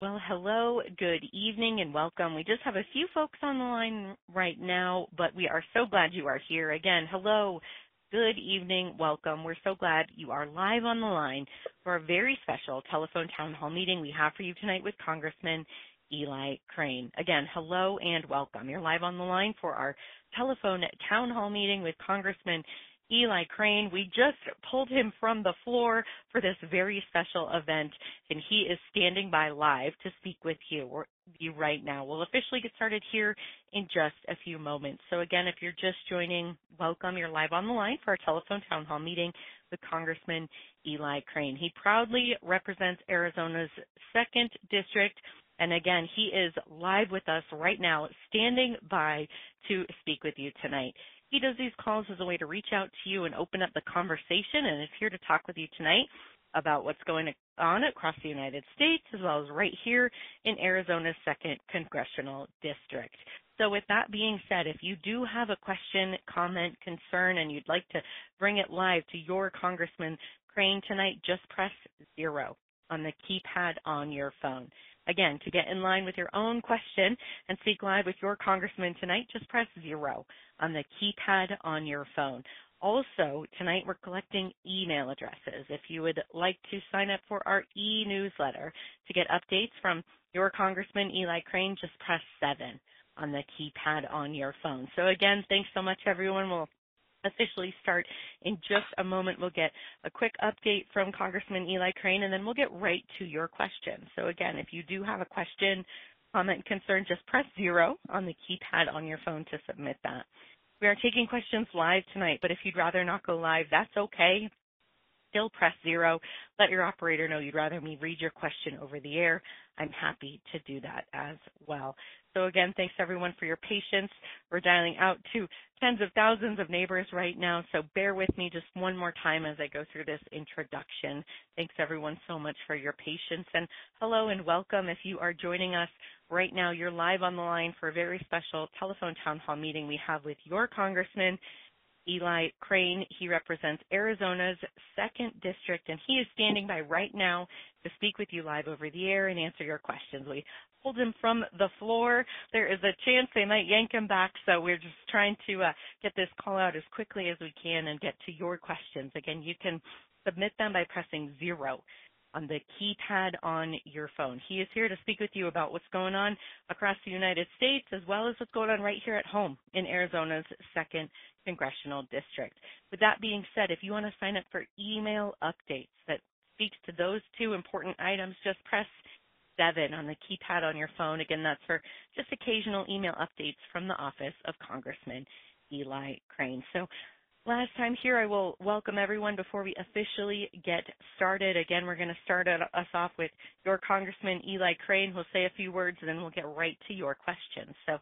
Well, hello, good evening, and welcome. We just have a few folks on the line right now, but we are so glad you are here. Again, hello, good evening, welcome. We're so glad you are live on the line for a very special telephone town hall meeting we have for you tonight with Congressman Eli Crane. Again, hello and welcome. You're live on the line for our telephone town hall meeting with Congressman Eli Crane. We just pulled him from the floor for this very special event, and he is standing by live to speak with you right now. We'll officially get started here in just a few moments. So again, if you're just joining, welcome. You're live on the line for our telephone town hall meeting with Congressman Eli Crane. He proudly represents Arizona's 2nd District, and again, he is live with us right now, standing by to speak with you tonight. He does these calls as a way to reach out to you and open up the conversation, and is here to talk with you tonight about what's going on across the United States, as well as right here in Arizona's 2nd Congressional District. So with that being said, if you do have a question, comment, concern, and you'd like to bring it live to your Congressman Crane tonight, just press 0 on the keypad on your phone. Again, to get in line with your own question and speak live with your congressman tonight, just press 0 on the keypad on your phone. Also, tonight we're collecting email addresses. If you would like to sign up for our e-newsletter to get updates from your Congressman Eli Crane, just press 7 on the keypad on your phone. So again, thanks so much, everyone. We'll officially start in just a moment. We'll get a quick update from Congressman Eli Crane, and then we'll get right to your questions. So again, if you do have a question, comment, concern, just press 0 on the keypad on your phone to submit that. We are taking questions live tonight, but if you'd rather not go live, that's okay. Still press 0. Let your operator know you'd rather me read your question over the air. I'm happy to do that as well. So again, thanks everyone for your patience. We're dialing out to tens of thousands of neighbors right now, so bear with me just one more time as I go through this introduction. Thanks everyone so much for your patience, and hello and welcome. If you are joining us right now, you're live on the line for a very special telephone town hall meeting we have with your Congressman Eli Crane. He represents Arizona's 2nd District, and he is standing by right now to speak with you live over the air and answer your questions. We pulled him from the floor. There is a chance they might yank him back, so we're just trying to get this call out as quickly as we can and get to your questions. Again, you can submit them by pressing 0 on the keypad on your phone. He is here to speak with you about what's going on across the United States, as well as what's going on right here at home in Arizona's 2nd Congressional District. With that being said, if you want to sign up for email updates that speaks to those two important items, just press 7 on the keypad on your phone. Again, that's for just occasional email updates from the office of Congressman Eli Crane. So last time here, I will welcome everyone before we officially get started. Again, we're going to start us off with your Congressman Eli Crane. We'll say a few words, and then we'll get right to your questions. So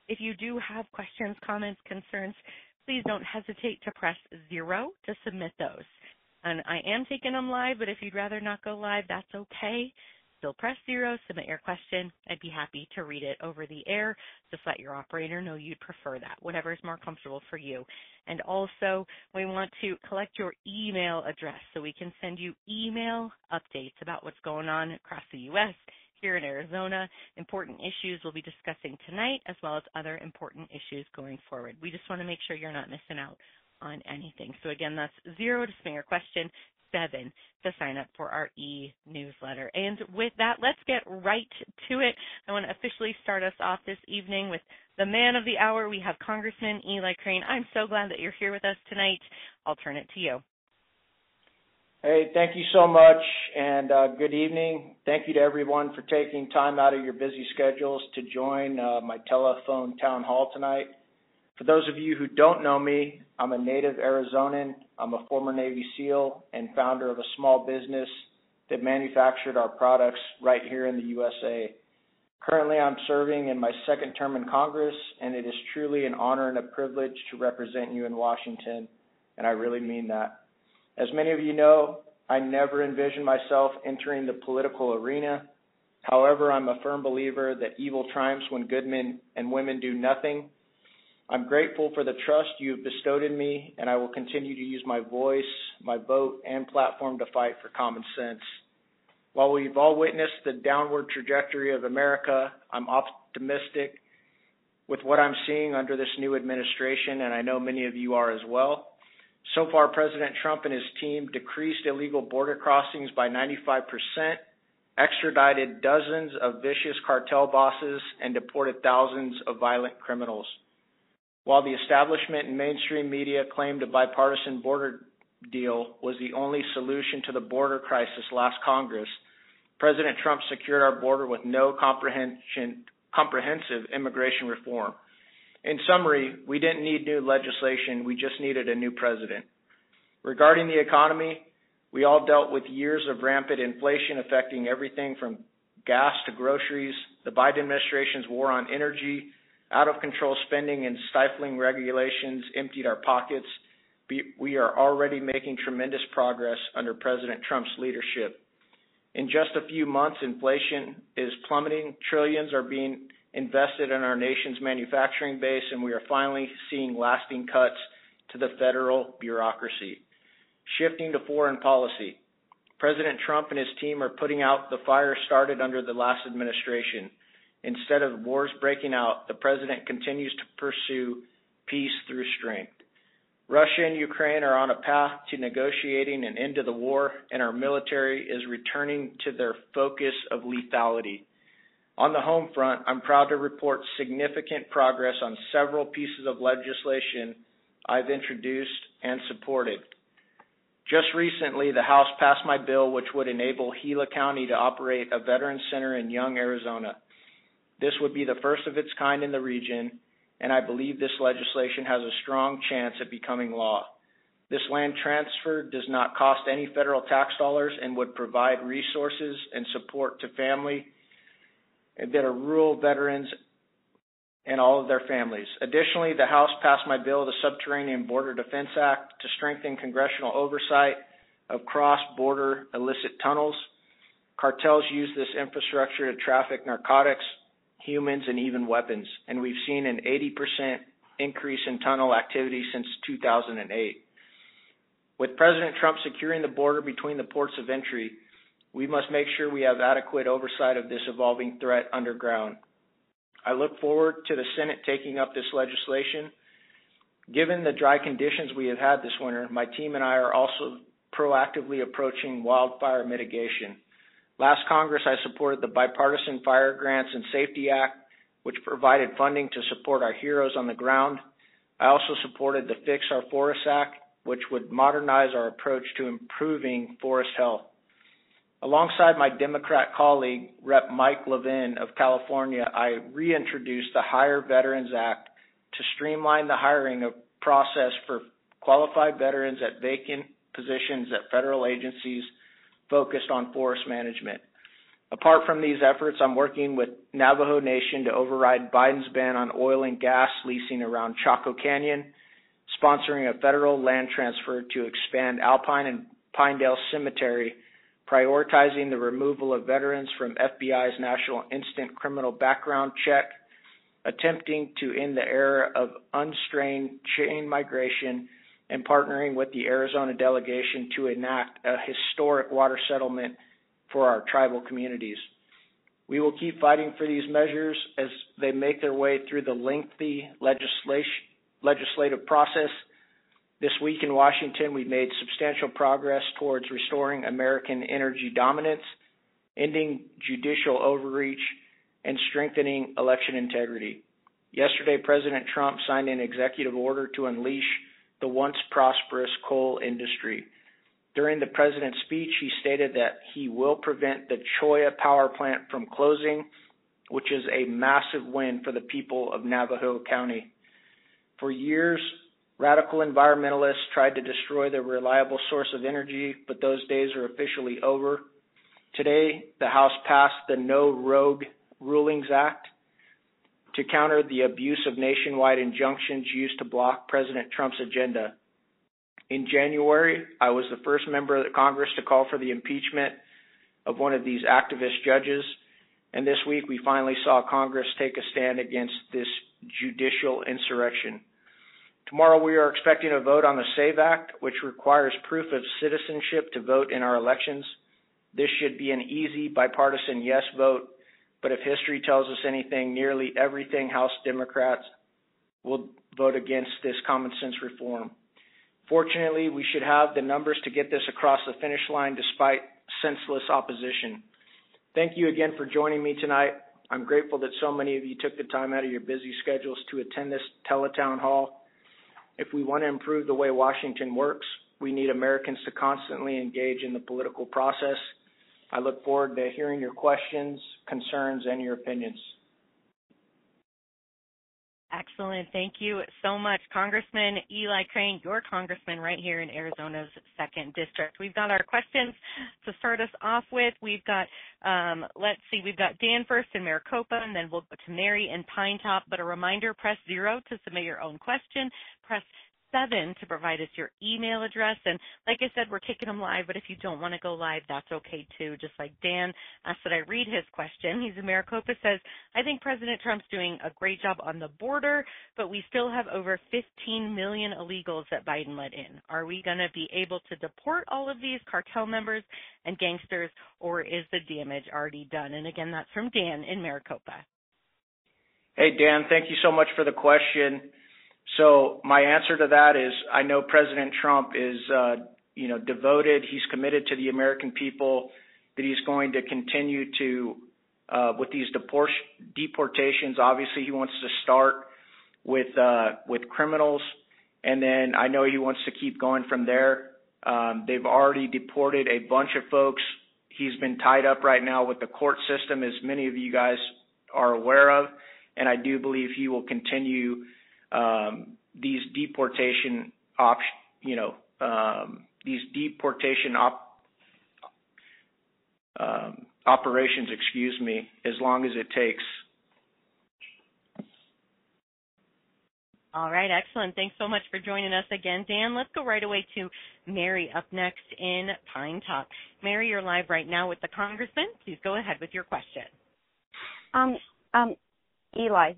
if you do have questions, comments, concerns, please don't hesitate to press 0 to submit those. And I am taking them live, but if you'd rather not go live, that's okay. Still press 0, submit your question. I'd be happy to read it over the air. Just let your operator know you'd prefer that, whatever is more comfortable for you. And also, we want to collect your email address so we can send you email updates about what's going on across the U.S., here in Arizona, important issues we'll be discussing tonight, as well as other important issues going forward. We just want to make sure you're not missing out on anything. So again, that's 0 to submit your question, 7 to sign up for our e-newsletter. And with that, let's get right to it. I want to officially start us off this evening with the man of the hour. We have Congressman Eli Crane. I'm so glad that you're here with us tonight. I'll turn it to you. Hey, thank you so much, and good evening. Thank you to everyone for taking time out of your busy schedules to join my telephone town hall tonight. For those of you who don't know me, I'm a native Arizonan. I'm a former Navy SEAL and founder of a small business that manufactured our products right here in the USA. Currently, I'm serving in my 2nd term in Congress, and it is truly an honor and a privilege to represent you in Washington, and I really mean that. As many of you know, I never envisioned myself entering the political arena. However, I'm a firm believer that evil triumphs when good men and women do nothing. I'm grateful for the trust you have bestowed in me, and I will continue to use my voice, my vote, and platform to fight for common sense. While we've all witnessed the downward trajectory of America, I'm optimistic with what I'm seeing under this new administration, and I know many of you are as well. So far, President Trump and his team decreased illegal border crossings by 95%, extradited dozens of vicious cartel bosses, and deported thousands of violent criminals. While the establishment and mainstream media claimed a bipartisan border deal was the only solution to the border crisis last Congress, President Trump secured our border with no comprehensive immigration reform. In summary, we didn't need new legislation, we just needed a new president. Regarding the economy, we all dealt with years of rampant inflation affecting everything from gas to groceries. The Biden administration's war on energy, out-of-control spending, and stifling regulations emptied our pockets. We are already making tremendous progress under President Trump's leadership. In just a few months, inflation is plummeting. Trillions are being invested in our nation's manufacturing base, and we are finally seeing lasting cuts to the federal bureaucracy. Shifting to foreign policy, President Trump and his team are putting out the fire started under the last administration. Instead of wars breaking out, the president continues to pursue peace through strength. Russia and Ukraine are on a path to negotiating an end to the war, and our military is returning to their focus of lethality. On the home front, I'm proud to report significant progress on several pieces of legislation I've introduced and supported. Just recently, the House passed my bill which would enable Gila County to operate a veterans center in Young, Arizona. This would be the first of its kind in the region, and I believe this legislation has a strong chance at becoming law. This land transfer does not cost any federal tax dollars and would provide resources and support to family that are rural veterans and all of their families. Additionally, the House passed my bill, the Subterranean Border Defense Act, to strengthen congressional oversight of cross-border illicit tunnels. Cartels use this infrastructure to traffic narcotics, humans, and even weapons, and we've seen an 80% increase in tunnel activity since 2008. With President Trump securing the border between the ports of entry, we must make sure we have adequate oversight of this evolving threat underground. I look forward to the Senate taking up this legislation. Given the dry conditions we have had this winter, my team and I are also proactively approaching wildfire mitigation. Last Congress, I supported the Bipartisan Fire Grants and Safety Act, which provided funding to support our heroes on the ground. I also supported the Fix Our Forests Act, which would modernize our approach to improving forest health. Alongside my Democrat colleague, Rep. Mike Levin of California, I reintroduced the Hire Veterans Act to streamline the hiring process for qualified veterans at vacant positions at federal agencies focused on forest management. Apart from these efforts, I'm working with Navajo Nation to override Biden's ban on oil and gas leasing around Chaco Canyon, sponsoring a federal land transfer to expand Alpine and Pinedale Cemetery, prioritizing the removal of veterans from FBI's National Instant Criminal Background Check, attempting to end the era of unrestrained chain migration, and partnering with the Arizona delegation to enact a historic water settlement for our tribal communities. We will keep fighting for these measures as they make their way through the lengthy legislative process. This week in Washington, we made substantial progress towards restoring American energy dominance, ending judicial overreach, and strengthening election integrity. Yesterday, President Trump signed an executive order to unleash the once prosperous coal industry. During the president's speech, he stated that he will prevent the Cholla power plant from closing, which is a massive win for the people of Navajo County. For years, radical environmentalists tried to destroy the reliable source of energy, but those days are officially over. Today, the House passed the No Rogue Rulings Act to counter the abuse of nationwide injunctions used to block President Trump's agenda. In January, I was the first member of Congress to call for the impeachment of one of these activist judges, and this week we finally saw Congress take a stand against this judicial insurrection. Tomorrow we are expecting a vote on the SAVE Act, which requires proof of citizenship to vote in our elections. This should be an easy bipartisan yes vote, but if history tells us anything, nearly everything House Democrats will vote against this common sense reform. Fortunately, we should have the numbers to get this across the finish line despite senseless opposition. Thank you again for joining me tonight. I'm grateful that so many of you took the time out of your busy schedules to attend this Tele-Town Hall. If we want to improve the way Washington works, we need Americans to constantly engage in the political process. I look forward to hearing your questions, concerns, and your opinions. Excellent. Thank you so much, Congressman Eli Crane, your congressman right here in Arizona's 2nd District. We've got our questions to start us off with. We've got, we've got Dan first in Maricopa, and then we'll go to Mary in Pine Top. But a reminder, press 0 to submit your own question. Press 7 to provide us your email address. And like I said, we're taking them live, but if you don't want to go live, that's okay too. Just like Dan asked that I read his question. He's in Maricopa, says, I think President Trump's doing a great job on the border, but we still have over 15 million illegals that Biden let in. Are we going to be able to deport all of these cartel members and gangsters, or is the damage already done? And again, that's from Dan in Maricopa. Hey, Dan, thank you so much for the question. So my answer to that is I know President Trump is, devoted. He's committed to the American people, that he's going to continue to, with these deportations. Obviously, he wants to start with criminals, and then I know he wants to keep going from there. They've already deported a bunch of folks. He's been tied up right now with the court system, as many of you guys are aware of, and I do believe he will continue these deportation operations, as long as it takes. All right, excellent. Thanks so much for joining us again, Dan. Let's go right away to Mary up next in Pine Top. Mary, you're live right now with the Congressman. Please go ahead with your question. Eli,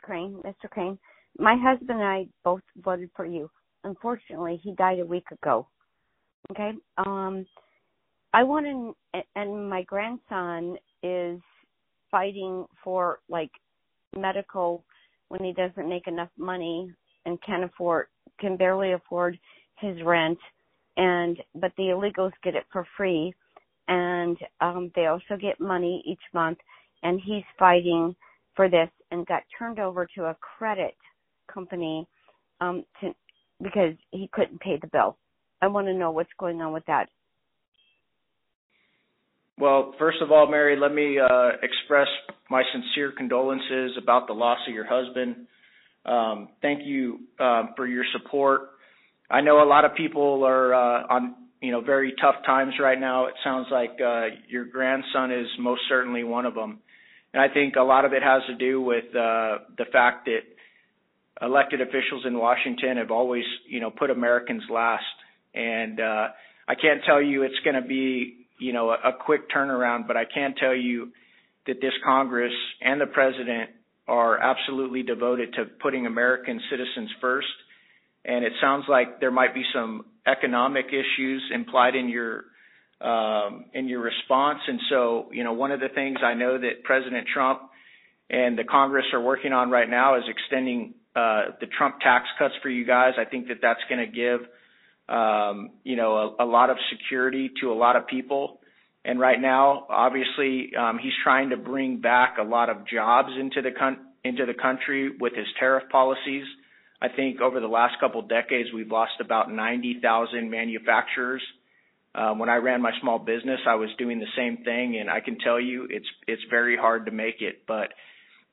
Crane, Mr. Crane, my husband and I both voted for you. Unfortunately, he died a week ago. Okay? I want to, and my grandson is fighting for, medical when he doesn't make enough money and can barely afford his rent, but the illegals get it for free, and they also get money each month, and he's fighting for this and got turned over to a credit company because he couldn't pay the bill. I want to know what's going on with that. Well, first of all, Mary, let me express my sincere condolences about the loss of your husband. Thank you for your support. I know a lot of people are on very tough times right now. It sounds like your grandson is most certainly one of them. And I think a lot of it has to do with the fact that elected officials in Washington have always, put Americans last. And I can't tell you it's going to be, a quick turnaround, but I can tell you that this Congress and the president are absolutely devoted to putting American citizens first. And it sounds like there might be some economic issues implied in your response. And so, one of the things I know that President Trump and the Congress are working on right now is extending the Trump tax cuts for you guys. I think that that's going to give, a lot of security to a lot of people. And right now, obviously, he's trying to bring back a lot of jobs into the country with his tariff policies. I think over the last couple of decades, we've lost about 90,000 manufacturers. When I ran my small business, I was doing the same thing, and I can tell you it's very hard to make it. But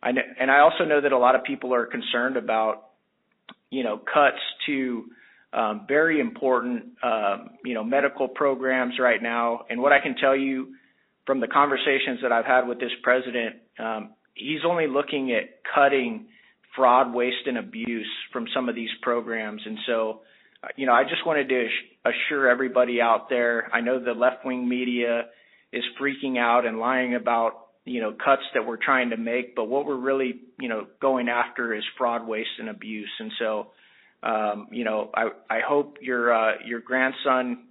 I also know that a lot of people are concerned about, cuts to very important, medical programs right now. And what I can tell you from the conversations that I've had with this president, he's only looking at cutting fraud, waste, and abuse from some of these programs. And so, I just wanted to assure everybody out there, I know the left-wing media is freaking out and lying about, cuts that we're trying to make, but what we're really, going after is fraud, waste, and abuse. And so, I hope your grandson,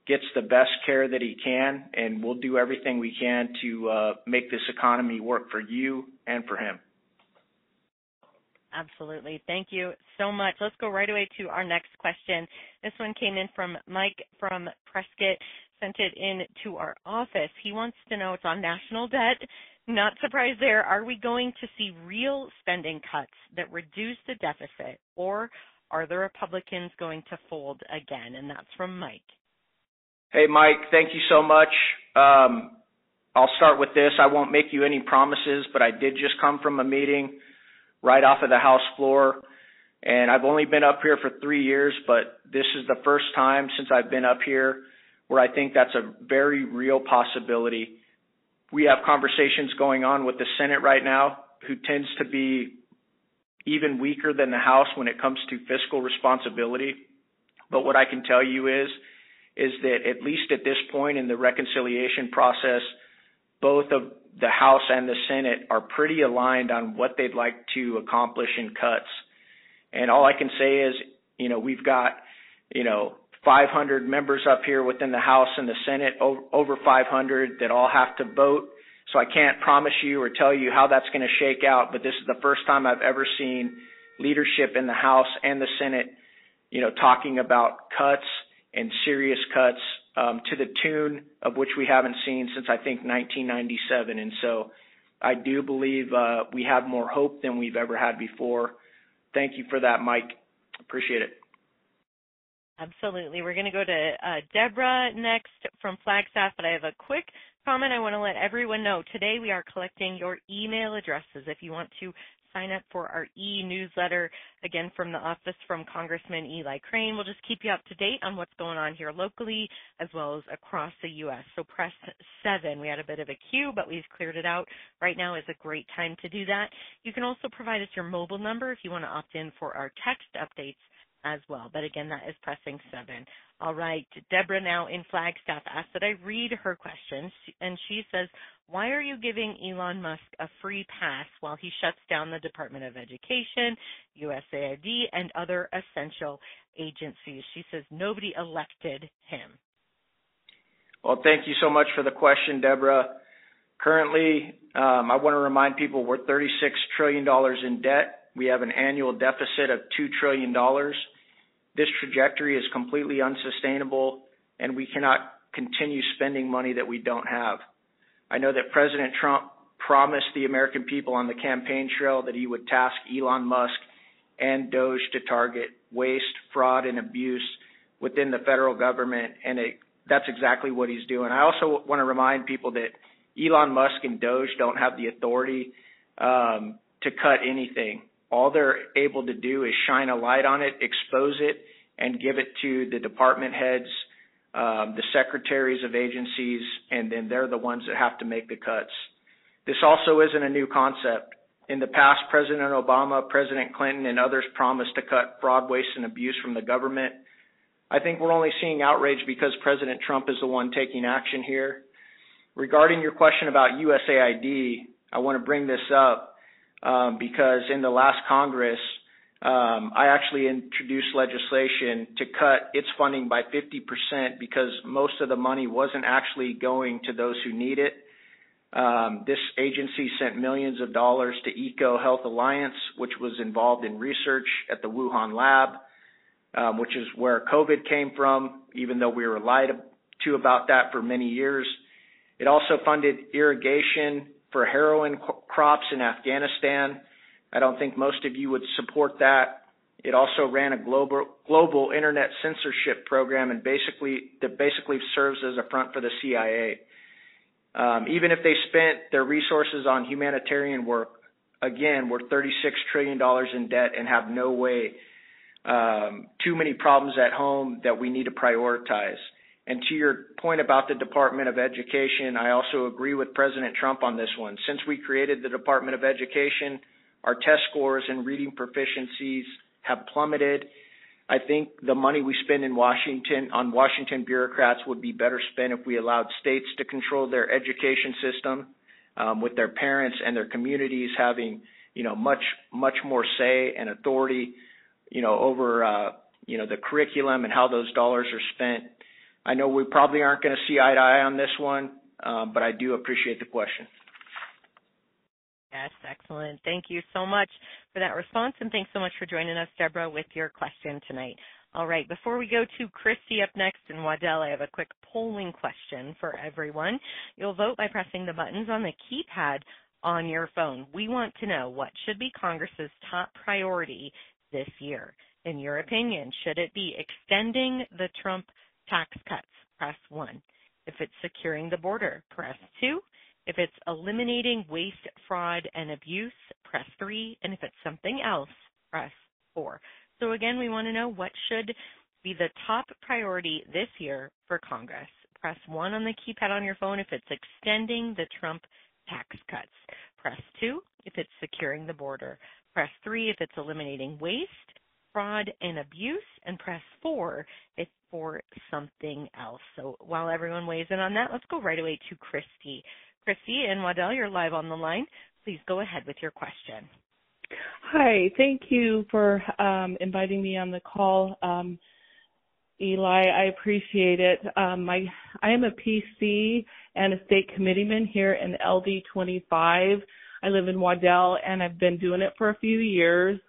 gets the best care that he can, and we'll do everything we can to make this economy work for you and for him. Absolutely. Thank you so much. Let's go right away to our next question. This one came in from Mike from Prescott, sent it in to our office. He wants to know, it's on national debt. Not surprised there. Are we going to see real spending cuts that reduce the deficit, or are the Republicans going to fold again? And that's from Mike. Hey, Mike, thank you so much. I'll start with this. I won't make you any promises, but I did just come from a meeting right off of the House floor, and I've only been up here for 3 years, but this is the first time since I've been up here where I think that's a very real possibility. We have conversations going on with the Senate right now, who tends to be even weaker than the House when it comes to fiscal responsibility. But what I can tell you is that at least at this point in the reconciliation process, both of the House and the Senate are pretty aligned on what they'd like to accomplish in cuts. And all I can say is, we've got, 500 members up here within the House and the Senate, over 500 that all have to vote. So I can't promise you or tell you how that's going to shake out, but this is the first time I've ever seen leadership in the House and the Senate, talking about cuts and serious cuts to the tune of which we haven't seen since, I think, 1997. And so I do believe we have more hope than we've ever had before. Thank you for that, Mike. Appreciate it. Absolutely. We're going to go to Deborah next from Flagstaff, but I have a quick comment I want to let everyone know. Today we are collecting your email addresses if you want to sign up for our e-newsletter, again, from the office from Congressman Eli Crane. We'll just keep you up to date on what's going on here locally as well as across the U.S. So press 7. We had a bit of a queue, but we've cleared it out. Right now is a great time to do that. You can also provide us your mobile number if you want to opt in for our text updates as well. But again, that is pressing 7. All right, Deborah now in Flagstaff asked that I read her question, and she says, why are you giving Elon Musk a free pass while he shuts down the Department of Education, USAID, and other essential agencies? She says nobody elected him. Well, thank you so much for the question, Deborah. Currently, I want to remind people we're $36 trillion in debt. We have an annual deficit of $2 trillion. This trajectory is completely unsustainable, and we cannot continue spending money that we don't have. I know that President Trump promised the American people on the campaign trail that he would task Elon Musk and Doge to target waste, fraud, and abuse within the federal government, and that's exactly what he's doing. I also want to remind people that Elon Musk and Doge don't have the authority to cut anything. All they're able to do is shine a light on it, expose it, and give it to the department heads, the secretaries of agencies, and then they're the ones that have to make the cuts. This also isn't a new concept. In the past, President Obama, President Clinton, and others promised to cut fraud, waste, and abuse from the government. I think we're only seeing outrage because President Trump is the one taking action here. Regarding your question about USAID, I want to bring this up because in the last Congress, I actually introduced legislation to cut its funding by 50% because most of the money wasn't actually going to those who need it. This agency sent millions of dollars to Eco Health Alliance, which was involved in research at the Wuhan lab, which is where COVID came from, even though we were lied to about that for many years. It also funded irrigation for heroin crops in Afghanistan. I don't think most of you would support that. It also ran a global internet censorship program and basically serves as a front for the CIA. Even if they spent their resources on humanitarian work, again, we're $36 trillion in debt and have no way, too many problems at home that we need to prioritize. And to your point about the Department of Education, I also agree with President Trump on this one. Since we created the Department of Education, our test scores and reading proficiencies have plummeted. I think the money we spend in Washington on Washington bureaucrats would be better spent if we allowed states to control their education system, with their parents and their communities having, much more say and authority, over, the curriculum and how those dollars are spent. I know we probably aren't going to see eye to eye on this one, but I do appreciate the question. Yes, excellent. Thank you so much for that response, and thanks so much for joining us, Deborah, with your question tonight. All right, before we go to Christy up next in Waddell, I have a quick polling question for everyone. You'll vote by pressing the buttons on the keypad on your phone. We want to know what should be Congress's top priority this year. In your opinion, should it be extending the Trump tax cuts? Press 1. If it's securing the border, press 2. If it's eliminating waste, fraud, and abuse, press 3. And if it's something else, press 4. So again, we want to know what should be the top priority this year for Congress. Press 1 on the keypad on your phone if it's extending the Trump tax cuts. Press 2 if it's securing the border. Press 3 if it's eliminating waste, fraud, and abuse. And press 4 if for something else. So while everyone weighs in on that, let's go right away to Christy. Christy and Waddell, you're live on the line. Please go ahead with your question. Hi, thank you for inviting me on the call. Eli, I appreciate it. I am a PC and a state committeeman here in LD 25. I live in Waddell, and I've been doing it for a few years.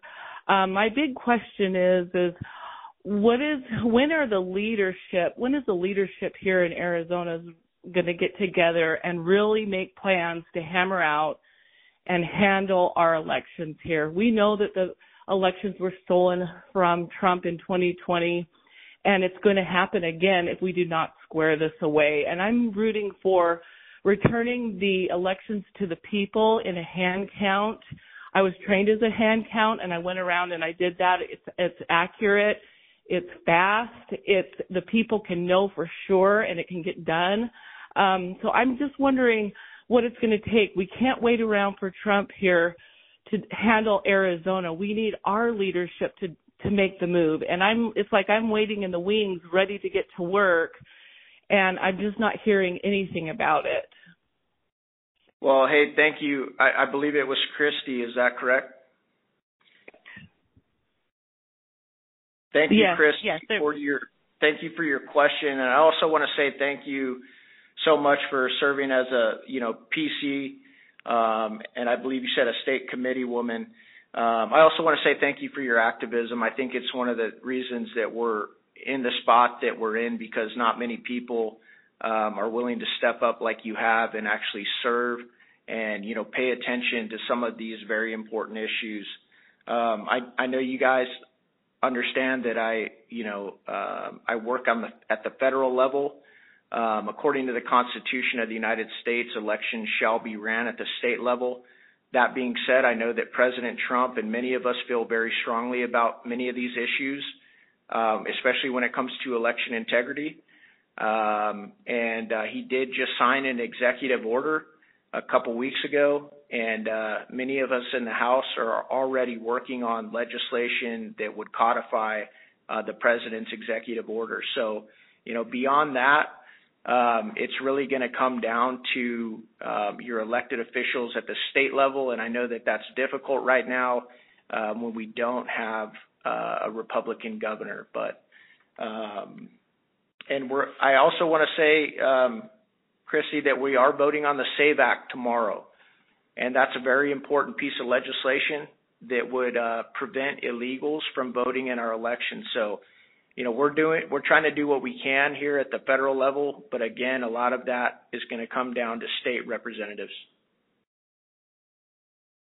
My big question is when is the leadership here in Arizona going to get together and really make plans to hammer out and handle our elections here? We know that the elections were stolen from Trump in 2020, and it's going to happen again if we do not square this away. And I'm rooting for returning the elections to the people in a hand count. I was trained as a hand count, and I went around and I did that. It's accurate. It's fast. The people can know for sure, and it can get done. So I'm just wondering what it's going to take. We can't wait around for Trump here to handle Arizona. We need our leadership to make the move. And it's like I'm waiting in the wings, ready to get to work, and I'm just not hearing anything about it. Well, hey, thank you. I believe it was Christy. Is that correct? Thank you, Christy, thank you for your question. And I also want to say thank you so much for serving as a, PC, and I believe you said a state committee woman. I also want to say thank you for your activism. I think it's one of the reasons that we're in the spot that we're in, because not many people are willing to step up like you have and actually serve and, pay attention to some of these very important issues. I know you guys understand that I work at the federal level. According to the Constitution of the United States, elections shall be ran at the state level. That being said, I know that President Trump and many of us feel very strongly about many of these issues, especially when it comes to election integrity. And he did just sign an executive order a couple weeks ago, and many of us in the House are already working on legislation that would codify the president's executive order. So, beyond that, it's really going to come down to your elected officials at the state level, and I know that that's difficult right now when we don't have a Republican governor. But I also want to say, Chrissy, that we are voting on the SAVE Act tomorrow, and that's a very important piece of legislation that would prevent illegals from voting in our elections. So, we're trying to do what we can here at the federal level, but again, a lot of that is going to come down to state representatives.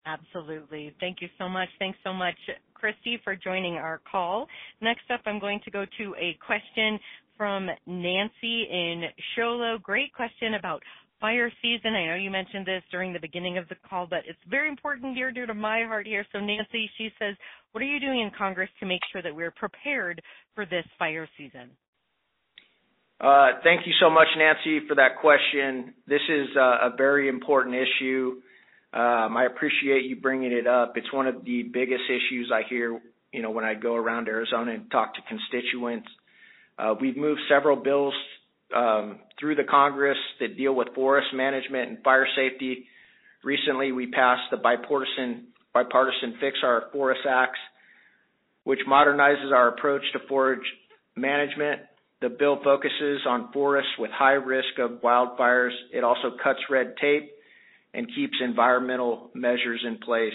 Absolutely. Thank you so much. Thanks so much, Christy, for joining our call. Next up, I'm going to go to a question from Nancy in Sholo. Great question about fire season. I know you mentioned this during the beginning of the call, but it's very important, dear to my heart here. So Nancy, she says, what are you doing in Congress to make sure that we're prepared for this fire season? Thank you so much, Nancy, for that question. This is a very important issue. I appreciate you bringing it up. It's one of the biggest issues I hear, when I go around Arizona and talk to constituents. We've moved several bills through the Congress that deal with forest management and fire safety. Recently, we passed the bipartisan Fix Our Forest Acts, which modernizes our approach to forest management. The bill focuses on forests with high risk of wildfires. It also cuts red tape and keeps environmental measures in place.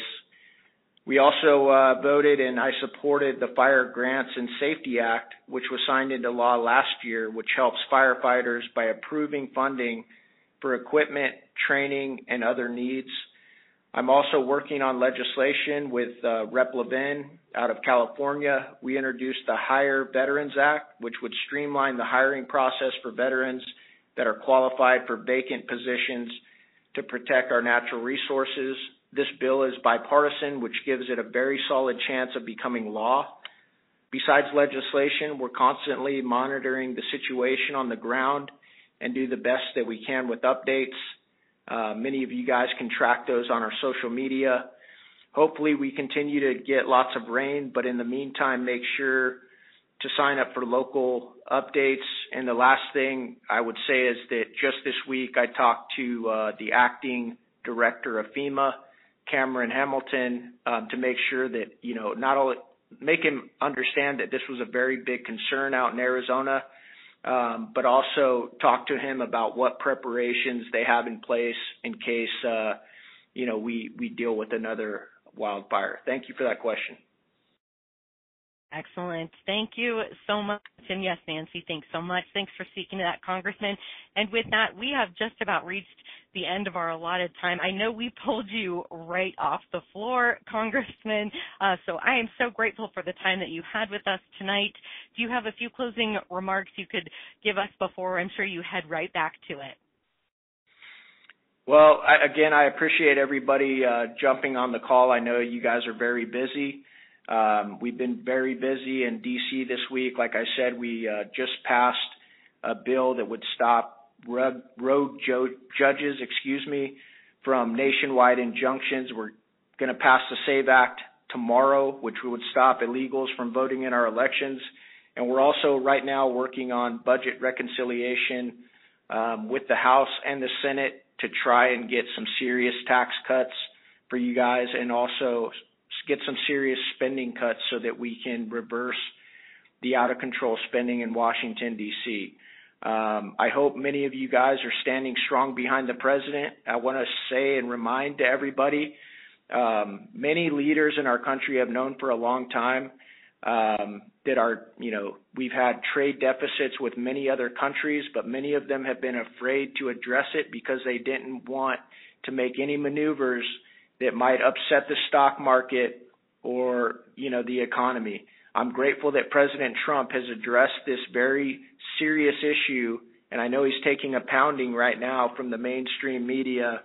We also voted and I supported the Fire Grants and Safety Act, which was signed into law last year, which helps firefighters by approving funding for equipment, training, and other needs. I'm also working on legislation with Rep. Levin out of California. We introduced the Hire Veterans Act, which would streamline the hiring process for veterans that are qualified for vacant positions to protect our natural resources. This bill is bipartisan, which gives it a very solid chance of becoming law. Besides legislation, we're constantly monitoring the situation on the ground and do the best that we can with updates. Many of you guys can track those on our social media. Hopefully we continue to get lots of rain, but in the meantime, make sure to sign up for local updates. And the last thing I would say is that just this week I talked to the acting director of FEMA, Cameron Hamilton, to make sure that, not only make him understand that this was a very big concern out in Arizona, but also talk to him about what preparations they have in place in case, we deal with another wildfire. Thank you for that question. Excellent. Thank you so much. And yes, Nancy, thanks so much. Thanks for speaking to that, Congressman. And with that, we have just about reached the end of our allotted time. I know we pulled you right off the floor, Congressman, so I am so grateful for the time that you had with us tonight. Do you have a few closing remarks you could give us before I'm sure you head right back to it? Well, I appreciate everybody jumping on the call. I know you guys are very busy. We've been very busy in D.C. this week. Like I said, we just passed a bill that would stop road judges, from nationwide injunctions. We're going to pass the SAVE Act tomorrow, which would stop illegals from voting in our elections. And we're also right now working on budget reconciliation with the House and the Senate to try and get some serious tax cuts for you guys and also get some serious spending cuts so that we can reverse the out-of-control spending in Washington, D.C. I hope many of you guys are standing strong behind the president. I want to say and remind to everybody, many leaders in our country have known for a long time that we've had trade deficits with many other countries, but many of them have been afraid to address it because they didn't want to make any maneuvers that might upset the stock market or, the economy. I'm grateful that President Trump has addressed this very serious issue, and I know he's taking a pounding right now from the mainstream media,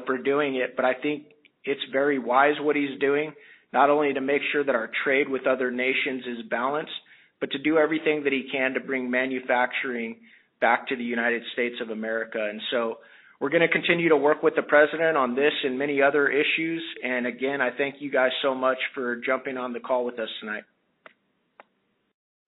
for doing it, but I think it's very wise what he's doing, not only to make sure that our trade with other nations is balanced, but to do everything that he can to bring manufacturing back to the United States of America. And so we're going to continue to work with the president on this and many other issues. And again, I thank you guys so much for jumping on the call with us tonight.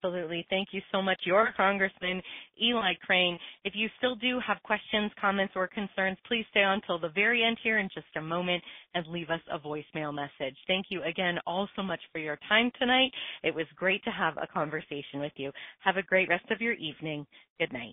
Absolutely. Thank you so much. Your Congressman, Eli Crane. If you still do have questions, comments, or concerns, please stay on till the very end here in just a moment and leave us a voicemail message. Thank you again all so much for your time tonight. It was great to have a conversation with you. Have a great rest of your evening. Good night.